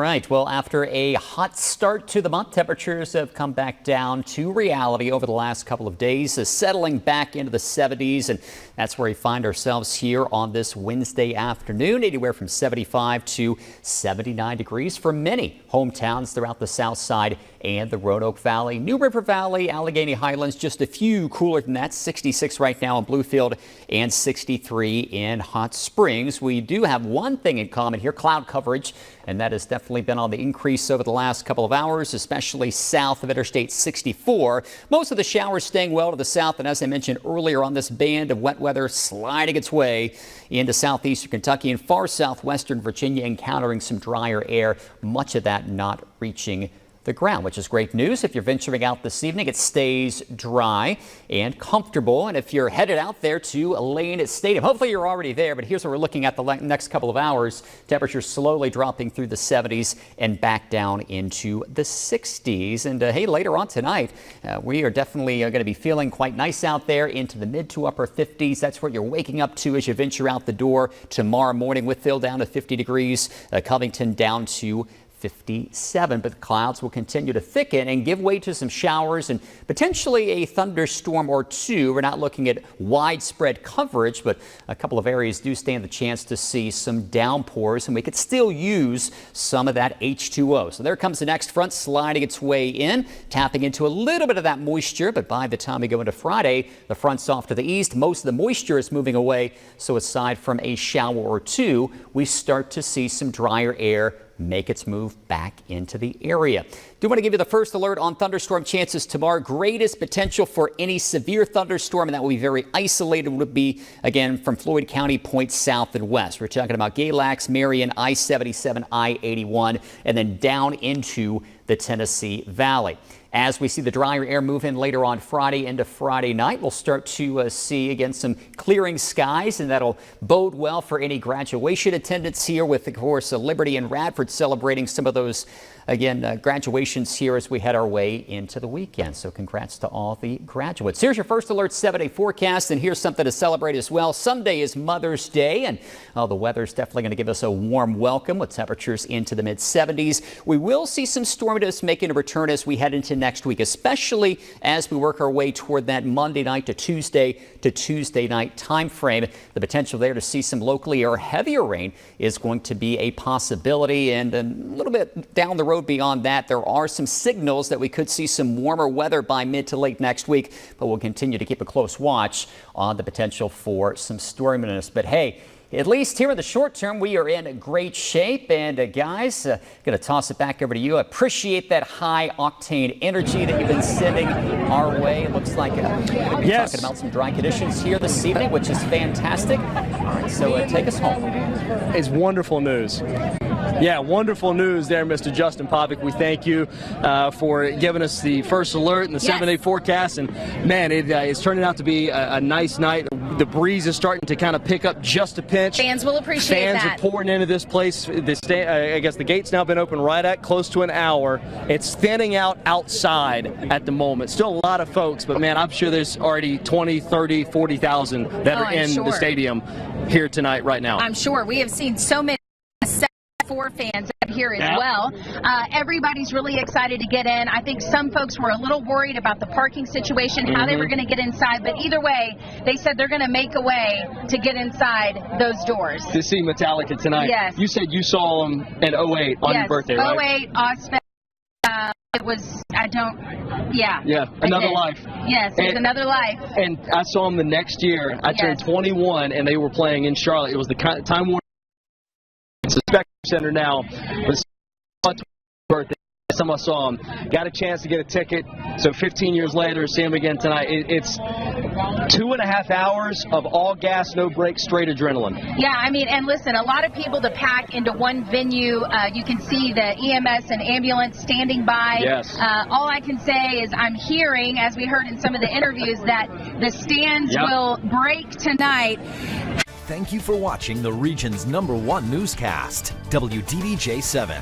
right. Well, after a hot start to the month, temperatures have come back down to reality over the last couple of days, settling back into the 70s. And that's where we find ourselves here on this Wednesday afternoon, anywhere from 75 to 79 degrees for many hometowns throughout the south side and the Roanoke Valley. New River Valley, Allegheny Highlands, just a few cooler than that. 66 right now in Bluefield and 63 in Hot Springs. We do have one thing in common here, cloud coverage, and that has definitely been on the increase over the last couple of hours, especially south of Interstate 64. Most of the showers staying well to the south, and as I mentioned earlier, on this band of wet weather sliding its way into southeastern Kentucky and far southwestern Virginia, encountering some drier air, much of that not reaching the ground, which is great news. If you're venturing out this evening, it stays dry and comfortable. And if you're headed out there to Lane Stadium, hopefully you're already there. But here's what we're looking at the next couple of hours. Temperatures slowly dropping through the 70s and back down into the 60s. And hey, later on tonight, we are definitely going to be feeling quite nice out there into the mid to upper 50s. That's what you're waking up to as you venture out the door tomorrow morning, with Phil down to 50 degrees, Covington down to 57, but the clouds will continue to thicken and give way to some showers and potentially a thunderstorm or two. We're not looking at widespread coverage, but a couple of areas do stand the chance to see some downpours, and we could still use some of that H2O. So there comes the next front sliding its way in, tapping into a little bit of that moisture, but by the time we go into Friday, the front's off to the east. Most of the moisture is moving away, so aside from a shower or two, we start to see some drier air make its move back into the area. Do want to give you the first alert on thunderstorm chances tomorrow. Greatest potential for any severe thunderstorm, and that will be very isolated, would be again from Floyd County points south and west. We're talking about Galax, Marion, I-77, I-81, and then down into the Tennessee Valley. As we see the drier air move in later on Friday into Friday night, we'll start to see again some clearing skies, and that'll bode well for any graduation attendance here, with, of course, Liberty and Radford celebrating some of those, again, graduations here as we head our way into the weekend. So congrats to all the graduates. Here's your first alert 7-day forecast, and here's something to celebrate as well. Sunday is Mother's Day, and the weather's definitely going to give us a warm welcome with temperatures into the mid 70s. We will see some storminess making a return as we head into next week, especially as we work our way toward that Monday night to Tuesday night time frame. The potential there to see some locally or heavier rain is going to be a possibility, and a little bit down the road beyond that, there are some signals that we could see some warmer weather by mid to late next week, but we'll continue to keep a close watch on the potential for some storminess. But hey, at least here in the short term, we are in great shape. And guys, going to toss it back over to you. I appreciate that high octane energy that you've been sending our way. It looks like we're talking about some dry conditions here this evening, which is fantastic. All right, so take us home. It's wonderful news. Yeah, wonderful news there, Mr. Justin Povick. We thank you for giving us the first alert and the 7-day forecast. And man, it's turning out to be a nice night. The breeze is starting to kind of pick up just a pinch. Fans will appreciate that. Fans are pouring into this place. I guess the gate's now been open right at close to an hour. It's thinning out outside at the moment. Still a lot of folks, but man, I'm sure there's already 20, 30, 40,000 that are in the stadium here tonight right now. I'm sure. We have seen so many fans here as well. Everybody's really excited to get in. I think some folks were a little worried about the parking situation, how they were going to get inside, but either way, they said they're going to make a way to get inside those doors. To see Metallica tonight. Yes. You said you saw them in 08 on your birthday, right? 08, Ozfest. It was, Yeah, another life. Yes, it was another life. And I saw them the next year. I turned 21, and they were playing in Charlotte. It was the Time Warner Spectrum Center now. But birthday. Last time I saw him, got a chance to get a ticket. So 15 years later, see him again tonight. It's 2.5 hours of all gas, no brakes, straight adrenaline. Yeah, I mean, and listen, a lot of people to pack into one venue. You can see the EMS and ambulance standing by. Yes. All I can say is I'm hearing, as we heard in some of the interviews, that the stands will break tonight. Thank you for watching the region's #1 newscast, WDBJ 7.